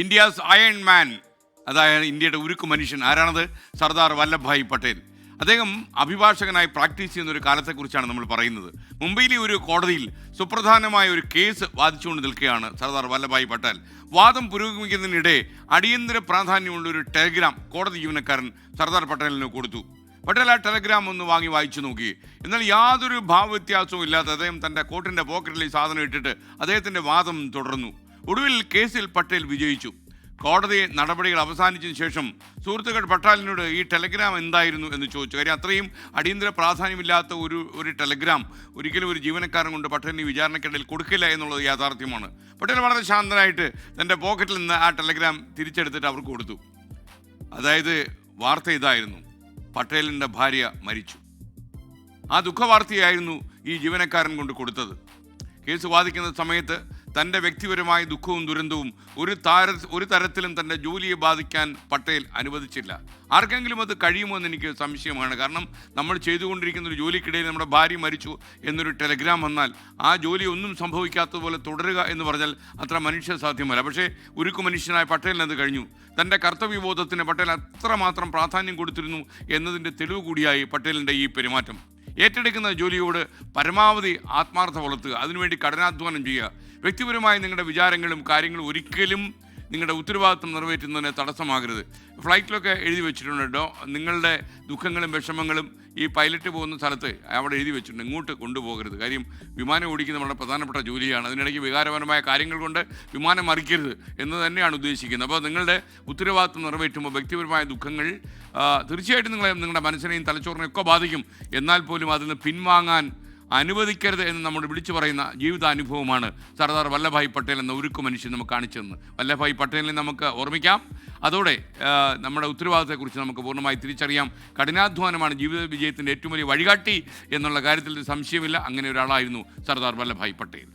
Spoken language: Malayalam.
ഇന്ത്യാസ് അയൺ മാൻ, അതായത് ഇന്ത്യയുടെ ഉരുക്കു മനുഷ്യൻ. ആരാണത്? സർദാർ വല്ലഭായ് പട്ടേൽ. അദ്ദേഹം അഭിഭാഷകനായി പ്രാക്ടീസ് ചെയ്യുന്ന ഒരു കാലത്തെക്കുറിച്ചാണ് നമ്മൾ പറയുന്നത്. മുംബൈയിലെ ഒരു കോടതിയിൽ സുപ്രധാനമായ ഒരു കേസ് വാദിച്ചുകൊണ്ട് നിൽക്കുകയാണ് സർദാർ വല്ലഭായ് പട്ടേൽ. വാദം പുരോഗമിക്കുന്നതിനിടെ അടിയന്തര പ്രാധാന്യമുള്ള ഒരു ടെലഗ്രാം കോടതി ജീവനക്കാരൻ സർദാർ പട്ടേലിന് കൊടുത്തു. പട്ടേൽ ആ ടെലഗ്രാം ഒന്ന് വാങ്ങി വായിച്ചു നോക്കി. എന്നാൽ യാതൊരു ഭാവവ്യത്യാസവും ഇല്ലാത്ത അദ്ദേഹം തൻ്റെ കോട്ടിൻ്റെ പോക്കറ്റിൽ ഈ സാധനം ഇട്ടിട്ട് അദ്ദേഹത്തിൻ്റെ വാദം തുടർന്നു. ഒടുവിൽ കേസിൽ പട്ടേൽ വിജയിച്ചു. കോടതി നടപടികൾ അവസാനിച്ചതിന് ശേഷം സുഹൃത്തുക്കൾ പട്ടേലിനോട് ഈ ടെലഗ്രാം എന്തായിരുന്നു എന്ന് ചോദിച്ചു. കാര്യം അത്രയും അടിയന്തര പ്രാധാന്യമില്ലാത്ത ഒരു ടെലഗ്രാം ഒരിക്കലും ഒരു ജീവനക്കാരൻ കൊണ്ട് പട്ടേലിന് വിചാരണയ്ക്കിടയിൽ കൊടുക്കില്ല എന്നുള്ളത് യാഥാർത്ഥ്യമാണ്. പട്ടേൽ വളരെ ശാന്തനായിട്ട് തൻ്റെ പോക്കറ്റിൽ നിന്ന് ആ ടെലഗ്രാം തിരിച്ചെടുത്തിട്ട് അവർക്ക് കൊടുത്തു. അതായത് വാർത്ത ഇതായിരുന്നു: പട്ടേലിൻ്റെ ഭാര്യ മരിച്ചു. ആ ദുഃഖവാർത്തയായിരുന്നു ഈ ജീവനക്കാരൻ കൊണ്ട് കൊടുത്തത്. കേസ് വാദിക്കുന്ന സമയത്ത് തൻ്റെ വ്യക്തിപരമായ ദുഃഖവും ദുരന്തവും ഒരു തരത്തിലും തൻ്റെ ജോലിയെ ബാധിക്കാൻ പട്ടേൽ അനുവദിച്ചില്ല. ആർക്കെങ്കിലും അത് കഴിയുമോ എന്ന് എനിക്ക് സംശയമാണ്. കാരണം നമ്മൾ ചെയ്തുകൊണ്ടിരിക്കുന്ന ഒരു ജോലിക്കിടയിൽ നമ്മുടെ ഭാര്യ മരിച്ചു എന്നൊരു ടെലഗ്രാം വന്നാൽ ആ ജോലി ഒന്നും സംഭവിക്കാത്തതുപോലെ തുടരുക എന്ന് പറഞ്ഞാൽ അത്ര മനുഷ്യ സാധ്യമല്ല. പക്ഷേ ഉരുക്കു മനുഷ്യനായ പട്ടേലിന് അത് കഴിഞ്ഞു. തൻ്റെ കർത്തവ്യബോധത്തിന് പട്ടേൽ അത്രമാത്രം പ്രാധാന്യം കൊടുത്തിരുന്നു എന്നതിൻ്റെ തെളിവ് കൂടിയായി പട്ടേലിൻ്റെ ഈ പെരുമാറ്റം. ഏറ്റെടുക്കുന്ന ജോലിയോട് പരമാവധി ആത്മാർത്ഥത പുലർത്തുക, അതിനുവേണ്ടി കഠിനാധ്വാനം ചെയ്യുക. വ്യക്തിപരമായ നിങ്ങളുടെ വിചാരങ്ങളും കാര്യങ്ങളും ഒരിക്കലും നിങ്ങളുടെ ഉത്തരവാദിത്വം നിറവേറ്റുന്നതിന് തടസ്സമാകരുത്. ഫ്ലൈറ്റിലൊക്കെ എഴുതി വെച്ചിട്ടുണ്ടോ നിങ്ങളുടെ ദുഃഖങ്ങളും വിഷമങ്ങളും ഈ പൈലറ്റ് പോകുന്ന സ്ഥലത്ത് അവിടെ എഴുതി വെച്ചിട്ടുണ്ട്, ഇങ്ങോട്ട് കൊണ്ടുപോകരുത്. കാര്യം വിമാനം ഓടിക്കുന്ന വളരെ പ്രധാനപ്പെട്ട ജോലിയാണ്. അതിനിടയ്ക്ക് വികാരപരമായ കാര്യങ്ങൾ കൊണ്ട് വിമാനം മറിക്കരുത് എന്ന് തന്നെയാണ് ഉദ്ദേശിക്കുന്നത്. അപ്പോൾ നിങ്ങളുടെ ഉത്തരവാദിത്വം നിറവേറ്റുമ്പോൾ വ്യക്തിപരമായ ദുഃഖങ്ങൾ തീർച്ചയായിട്ടും നിങ്ങളുടെ മനസ്സിനെയും തലച്ചോറിനെയും ഒക്കെ ബാധിക്കും. എന്നാൽ പോലും അതിൽ നിന്ന് പിൻവാങ്ങാൻ അനുവദിക്കരുത് എന്ന് നമ്മൾ വിളിച്ചു പറയുന്ന ജീവിതാനുഭവമാണ് സർദാർ വല്ലഭായ് പട്ടേൽ എന്ന ഉരുക്കു മനുഷ്യൻ നമുക്ക് കാണിച്ചതെന്ന്. വല്ലഭായ് പട്ടേലിനെ നമുക്ക് ഓർമ്മിക്കാം. അതോടെ നമ്മുടെ ഉത്തരവാദിത്തത്തെക്കുറിച്ച് നമുക്ക് പൂർണ്ണമായി തിരിച്ചറിയാം. കഠിനാധ്വാനമാണ് ജീവിത വിജയത്തിൻ്റെ ഏറ്റവും വലിയ വഴികാട്ടി എന്നുള്ള കാര്യത്തിൽ സംശയമില്ല. അങ്ങനെ ഒരാളായിരുന്നു സർദാർ വല്ലഭായ് പട്ടേൽ.